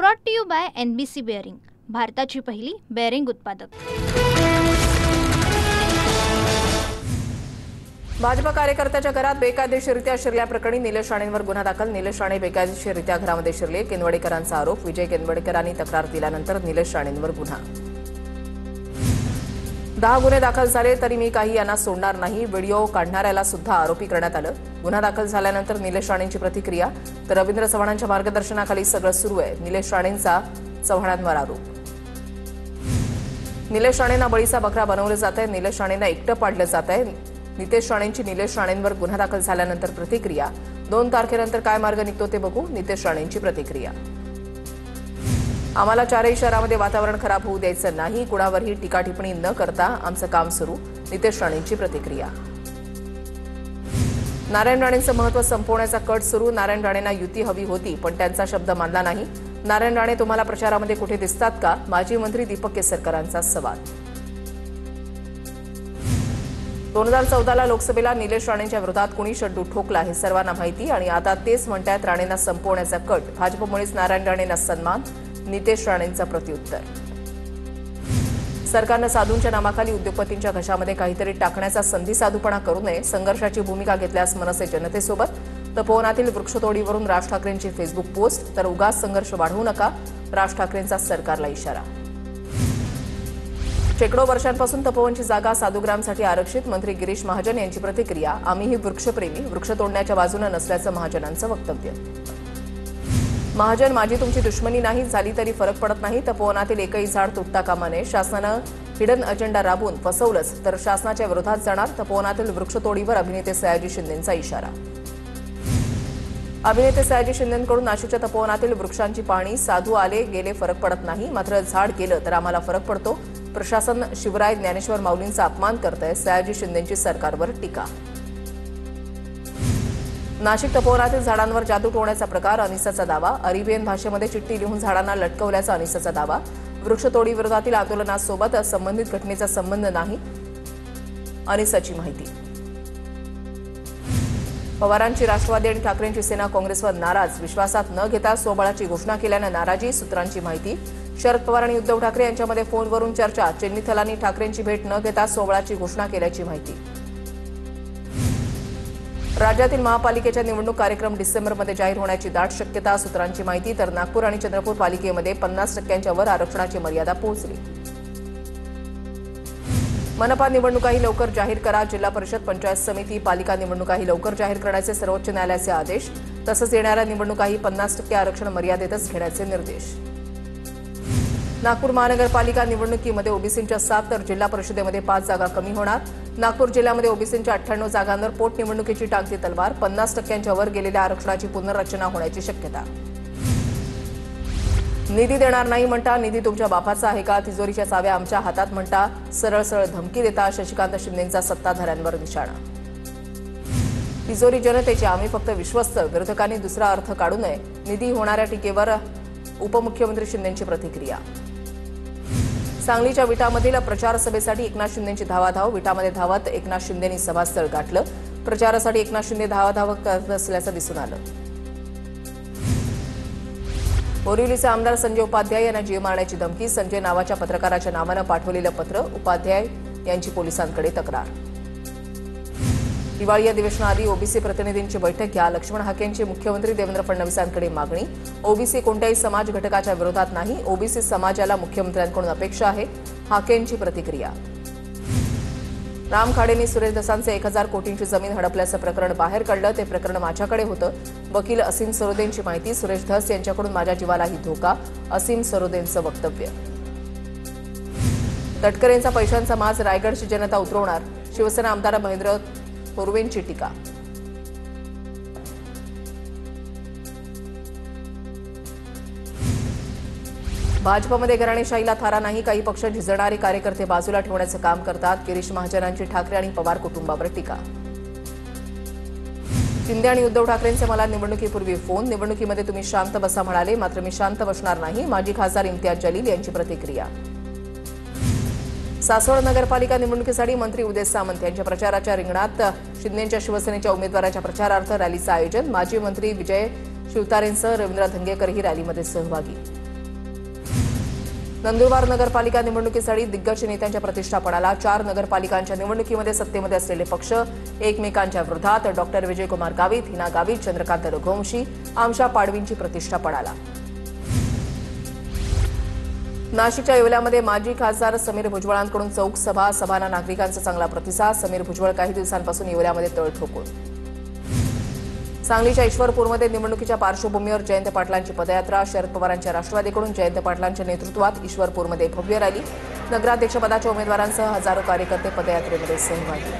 Brought to you by NBC bearing, भारताची पहिली bearing उत्पादक। भाजप कार्यकर्त्याच्या घरात बेकायदेशीररित्या शिरल्याप्रकरणी निलेश राणेंवर गुन्हा दाखल। निलेश राणे बेकायदेशीररित्या घरामध्ये शिरले, केनवडेकरांचा आरोप। विजय केनवडेकरांनी तक्रार दिल्यानंतर निलेश राणेंवर गुन्हा। 10 गुन्हे दाखल झाले तरी मी काही यांना सोडणार नाही, व्हिडिओ काढणाऱ्याला सुद्धा आरोपी करण्यात आलं। गुन्हा दाखल झाल्यानंतर निलेश राणेंची प्रतिक्रिया, तर रवींद्र चव्हाणांच्या मार्गदर्शनाखाली सगळं सुरू आहे, निलेश राणेंचा चव्हाणांवर आरोप। निलेश राणेंना बळीचा बकरा बनवलं जात आहे, निलेश राणेंना एकटं पाडलं जात आहे। नितेश राणेंची निलेश राणेंवर गुन्हा दाखल झाल्यानंतर प्रतिक्रिया, 2 तारखेनंतर काय मार्ग निघतो ते बघू, नितेश राणेंची प्रतिक्रिया। आम्हाला 4ही शहरामध्ये वातावरण खराब होऊ द्यायचं नाही, कुणावरही टीका टिप्पणी न करता आमचं काम सुरू, नितेश राणेंची प्रतिक्रिया। नारायण राणेंचं महत्त्व संपवण्याचा कट सुरू, नारायण राणेंना युती हवी होती पण त्यांचा शब्द मानला नाही। नारायण राणे तुम्हाला प्रचारामध्ये कुठे दिसतात का, माजी मंत्री दीपक केसरकरांचा सवाल। 2014ला लोकसभेला निलेश राणेंच्या विरोधात कुणी शड्डू ठोकला हे सर्वांना माहिती, आणि आता तेच म्हणतात राणेंना संपवण्याचा कट, भाजपमुळेच नारायण राणेंना सन्मान, नितेश राणेंचा प्रत्युत्तर। सरकारनं साधूंच्या नामाखाली उद्योगपतींच्या घशामध्ये काहीतरी टाकण्याचा संधी साधूपणा करू नये, संघर्षाची भूमिका घेतल्यास मनसे जनतेसोबत। तपोवनातील वृक्षतोडीवरून राज ठाकरेंची फेसबुक पोस्ट, तर उगाच संघर्ष वाढवू नका, राज ठाकरेंचा सरकारला इशारा। शेकडो वर्षांपासून तपोवनची जागा साधुग्रामसाठी आरक्षित, मंत्री गिरीश महाजन यांची प्रतिक्रिया, आम्हीही वृक्षप्रेमी, वृक्ष तोडण्याच्या बाजूने नसल्याचं महाजनांचं वक्तव्य। महाजन, माझी तुमची दुश्मनी नाही, झाली तरी फरक पडत नाही, तपोवनातील एकही झाड तुटता कामा नये, शासनानं हिडन अजेंडा राबवून फसवलंच तर शासनाच्या विरोधात जाणार, तपोवनातील वृक्षतोडीवर अभिनेते सयाजी शिंदेंचा इशारा। अभिनेते सयाजी शिंदेंकडून नाशिकच्या तपोवनातील वृक्षांची पाहणी, साधू आले गेले फरक पडत नाही, मात्र झाड गेलं तर आम्हाला फरक पडतो, प्रशासन शिवराय ज्ञानेश्वर माऊलींचा अपमान करतंय, सयाजी शिंदेंची सरकारवर टीका। नाशिक तपोवनातील झाडांवर जादू टोळण्याचा प्रकार, अनिसाचा दावा, अरेबियन भाषेमध्ये चिठ्ठी लिहून झाडांना लटकवल्याचा अनिसाचा दावा, वृक्षतोडी विरोधातील आंदोलनासोबत संबंधित घटनेचा संबंध नाही, अनिसाची माहिती। पवारांची राष्ट्रवादी आणि ठाकरेंची सेना काँग्रेसवर नाराज, विश्वासात न घेता स्वबळाची घोषणा केल्यानं नाराजी, सूत्रांची माहिती। शरद पवार आणि उद्धव ठाकरे यांच्यामध्ये फोनवरून चर्चा, चेन्नीथलांनी ठाकरेंची भेट न घेता स्वबळाची घोषणा केल्याची माहिती। राज्यातील महापालिकेच्या निवडणूक कार्यक्रम डिसेंबरमध्ये जाहीर होण्याची दाट शक्यता, सूत्रांची माहिती। तर नागपूर आणि चंद्रपूर पालिकेमध्ये 50% वर आरक्षणाची मर्यादा पोहोचली। मनपा निवडणुकाही लवकर जाहीर करा, जिल्हा परिषद, पंचायत समिती, पालिका निवडणुकाही लवकर जाहीर करण्याचे सर्वोच्च न्यायालयाचे आदेश, तसंच येणाऱ्या निवडणुकाही 50% आरक्षण मर्यादेतच घेण्याचे निर्देश। नागपूर महानगरपालिका निवडणुकीमध्ये ओबीसींच्या 7 तर जिल्हा परिषदेमध्ये 5 जागा कमी होणार। नागपूर जिल्ह्यामध्ये ओबीसींच्या 98 जागांवर पोटनिवडणुकीची टांगती तलवार, 50% वर गेलेल्या आरक्षणाची पुनर्रचना होण्याची शक्यता। निधी देणार नाही म्हणता, निधी तुमच्या बापाचा आहे का, तिजोरीच्या चाव्या आमच्या हातात म्हणता, सरळ सरळ धमकी देता, शशिकांत शिंदेंचा सत्ताधाऱ्यांवर निशाणा। तिजोरी जनतेची, आम्ही फक्त विश्वस्त, विरोधकांनी दुसरा अर्थ काढू नये, निधी होणाऱ्या टीकेवर उपमुख्यमंत्री शिंदेंची प्रतिक्रिया। सांगलीच्या विटामधील प्रचार सभेसाठी एकनाथ शिंदेंची धावाधाव, विटामध्ये धावत एकनाथ शिंदेंनी सभास्थळ गाठलं, प्रचारासाठी एकनाथ शिंदे धावाधाव करत असल्याचं दिसून आलं। बोरिवलीचे आमदार संजय उपाध्याय यांना जीव मारण्याची धमकी, संजय नावाच्या पत्रकाराच्या नावानं पाठवलेलं पत्र, उपाध्याय यांची पोलिसांकडे तक्रार। दिवाळी अधिवेशनाआधी ओबीसी प्रतिनिधींची बैठक घ्या, लक्ष्मण हाकेंची मुख्यमंत्री देवेंद्र फडणवीसांकडे मागणी, ओबीसी कोणत्याही समाज घटकाच्या विरोधात नाही, ओबीसी समाजाला मुख्यमंत्र्यांकडून अपेक्षा आहे, हाकेंची प्रतिक्रिया। राम खाडेंनी सुरेश धसांचे 1000 कोटींची जमीन हडपल्याचं प्रकरण बाहेर काढलं, ते प्रकरण माझ्याकडे होतं, वकील असीम सरोदेंची माहिती, सुरेश धस यांच्याकडून माझ्या जीवालाही धोका, असीम सरोदेंचं वक्तव्य। तटकरेंचा पैशांचा माज, रायगडची जनता उतरवणार, शिवसेना आमदार महेंद्र थोरवेंची टीका। भाजपमध्ये घराणेशाहीला थारा नाही, काही पक्ष झिजणारे कार्यकर्ते बाजूला ठेवण्याचं काम करतात, गिरीश महाजनांची ठाकरे आणि पवार कुटुंबावर टीका। शिंदे आणि उद्धव ठाकरेंचे मला निवडणुकीपूर्वी फोन, निवडणुकीमध्ये तुम्ही शांत बसा म्हणाले, मात्र मी शांत बसणार नाही, माजी खासदार इम्तियाज जलील यांची प्रतिक्रिया। सासवड नगरपालिका निवडणुकीसाठी मंत्री उदय सामंत यांच्या प्रचाराच्या रिंगणात शिंदेंच्या शिवसेनेच्या उमेदवाराच्या प्रचारार्थ रॅलीचं आयोजन, माजी मंत्री विजय शिवतारेंसह रवींद्र धंगेकरही रॅलीमध्ये सहभागी। नंदुरबार नगरपालिका निवडणुकीसाठी दिग्गज नेत्यांच्या प्रतिष्ठा पडाला. 4 नगरपालिकांच्या निवडणुकीमध्ये सत्तेमध्ये असलेले पक्ष एकमेकांच्या विरोधात. डॉक्टर विजयकुमार गावित, हिना गावित, चंद्रकांत रघुवंशी, आमशा पाडवींची प्रतिष्ठा पडाला. नाशिकच्या येवल्यामध्ये माजी खासदार समीर भुजबळांकडून चौक सभांना नागरिकांचा चांगला प्रतिसाद. समीर भुजबळ काही दिवसांपासून येवल्यामध्ये तळ ठोकून. सांगलीच्या ईश्वरपूरमध्ये निवडणुकीच्या पार्श्वभूमीवर जयंत पाटलांची पदयात्रा. शरद पवारांच्या राष्ट्रवादीकडून जयंत पाटलांच्या नेतृत्वात ईश्वरपूरमध्ये भव्य रॅली. नगराध्यक्षपदाच्या उमेदवारांसह हजारो कार्यकर्ते पदयात्रेमध्ये सहभागी.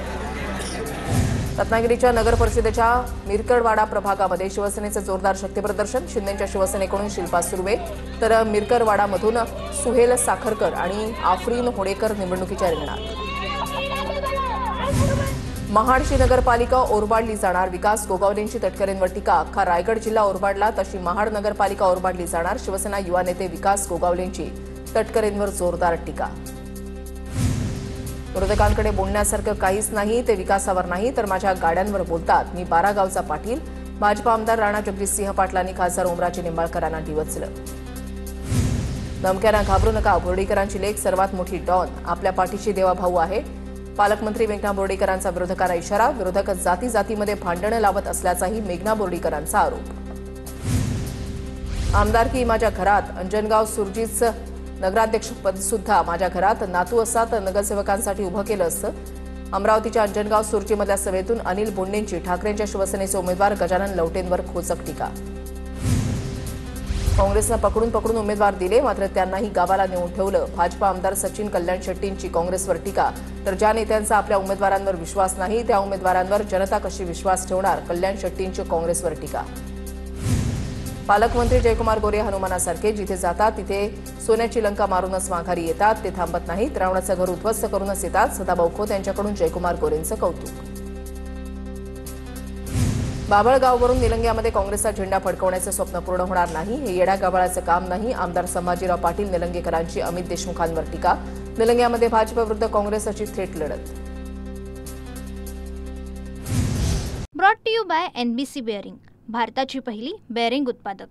रत्नागिरीच्या नगर परिषदेच्या मिरकरवाडा प्रभागामध्ये शिवसेनेचं जोरदार शक्तीप्रदर्शन. शिंदेच्या शिवसेनेकडून शिल्पा सुर्वे तर मिरकरवाडामधून सुहेल साखरकर आणि आफरीन होडेकर निवडणुकीच्या रिंगणात. महाडची नगरपालिका ओरबाडली जाणार. विकास गोगावलेंची तटकरेंवर टीका. अख्खा रायगड जिल्हा ओरबाडला तशी महाड नगरपालिका ओरबाडली जाणार. शिवसेना युवा नेते विकास गोगावलेंची तटकरेंवर जोरदार टीका. विरोधकांकडे बोलण्यासारखं काहीच नाही. ते विकासावर नाही तर माझ्या गाड्यांवर बोलतात. मी 12 गावचा पाटील. भाजपा आमदार राणा जगजितसिंह पाटलांनी खासदार ओमराजे निंबाळकरांना डिवचलं. धमक्यांना घाबरू नका. बोर्डीकरांची लेख सर्वात मोठी डॉन. आपल्या पाठीशी देवाभाऊ आहे. पालकमंत्री मेघना बोर्डीकरांचा विरोधकांना इशारा. विरोधक जातीमध्ये भांडणं लावत असल्याचाही मेघना बोर्डीकरांचा आरोप. आमदारकी माझ्या घरात. अंजनगाव सुरजीच नगराध्यक्षपद सुद्धा माझ्या घरात. नातू असता तर नगरसेवकांसाठी उभं केलं असतं. अमरावतीच्या अंजनगाव सुरजीमधल्या सभेतून अनिल बोंडेंची ठाकरेंच्या शिवसेनेचे उमेदवार गजानन लवटेंवर खोचक टीका. काँग्रेसनं पकडून उमेदवार दिले मात्र त्यांनाही गावाला नेऊन ठेवलं. भाजपा आमदार सचिन कल्याण शेट्टींची काँग्रेसवर टीका. तर ज्या नेत्यांचा आपल्या उमेदवारांवर विश्वास नाही त्या उमेदवारांवर जनता कशी विश्वास ठेवणार. कल्याण शेट्टींची काँग्रेसवर टीका. पालकमंत्री जयकुमार गोरे हनुमानासारखे जिथे जातात तिथे सोन्याची लंका मारूनच माघारी येतात. ते थांबत नाहीत. रावणाचं घर उद्ध्वस्त करूनच येतात. सदाभाऊ खोत यांच्याकडून जयकुमार गोरेंचं कौतुक. बाभळगाववरून निलंग्यामध्ये काँग्रेसचा झेंडा फडकवण्याचं स्वप्न पूर्ण होणार नाही. हे येड्यागाबाळाचं काम नाही. आमदार संभाजीराव पाटील निलंगेकरांची अमित देशमुखांवर टीका. निलंग्यामध्ये भाजप विरुद्ध काँग्रेसची थेट लढत. Brought to you by NBC bearing, भारताची पहिली बेअरिंग उत्पादक.